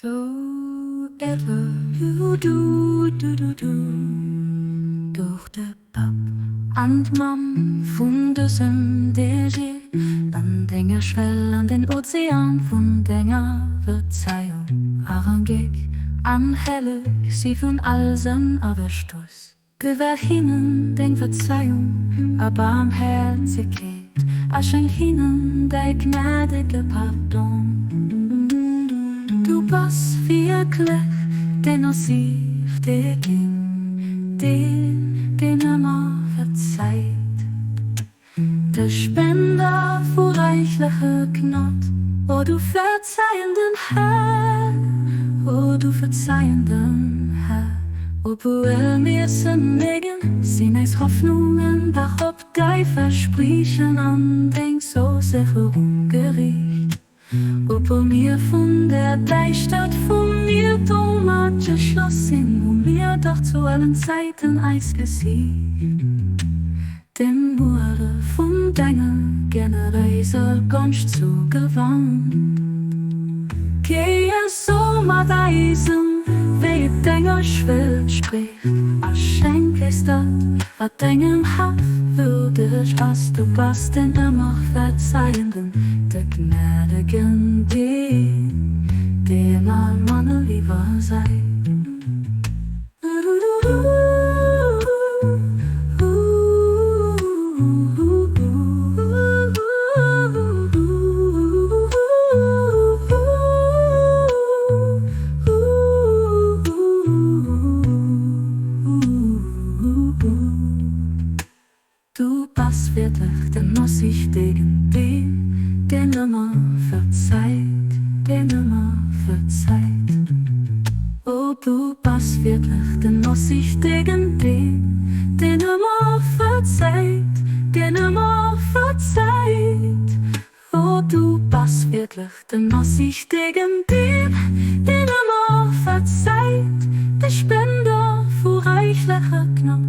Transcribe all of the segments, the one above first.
So ever du durch de pap and mam von dussen DG dann Dinger schwell an den Ozean von Dinger Verzeihung Arangig an helle sie von allsen Averstoß gewähr hinnen den Verzeihung aber am Herzigkeit schenk hinnen de gnädige Pardon. Du bist wirklich den Ossiv, der ging, den immer verzeiht. Der Spender vor reichliche Gnad, o du verzeihenden Herr, o du verzeihenden Herr. Obwohl wir sind negen, sind es Hoffnungen, doch ob dei Versprechen an denk so sehr Gericht. Obwohl mir von der Deichstadt von mir Tomatische Schloss sind, wo mir doch zu allen Zeiten Eis gesehen. Dem wurde von deiner Generäse ganz zugewandt. Gehe so mit Eisen, wie deiner Schwelt spricht. Schenk ist das, was deinem Haft würdig, was du bist, denn immer verzeihenden, der gnädigen, den all meine lieber sei. Du bist wirklich der Nussichtigen, den immer verzeiht, den immer verzeiht. Oh, du bist wirklich der Nussichtigen, den immer verzeiht, den immer verzeiht. Oh, du bist wirklich der Nussichtigen, den immer verzeiht, der Spender vor reichlicher Gnad.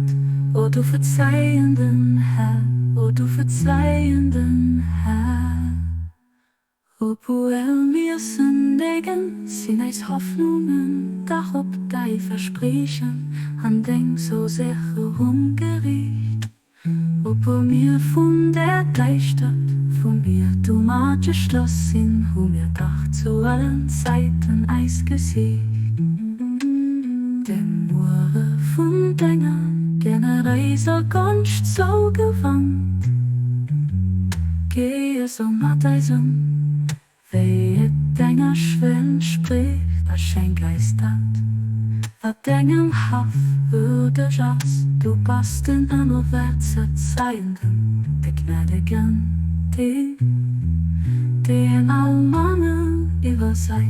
O du verzeihenden Herr, o du verzeihenden Herr. Obwohl wir sind negen, sind es Hoffnungen, doch ob dei Versprechen an denk so sehr Gericht. Obwohl wir von der Deichstadt, von mir Tomatische Schloss sind, wo mir doch zu allen Zeiten Eis gesiegt. Dem Mure von deiner Generäse ganz so gewandt. Gehe so mit Eisen, wie deiner Schwellen spricht, schenk ist das, was deinem Haft würdig ist. Du bist den immer verzeihenden, der gnädigen, den all Mannen über sei.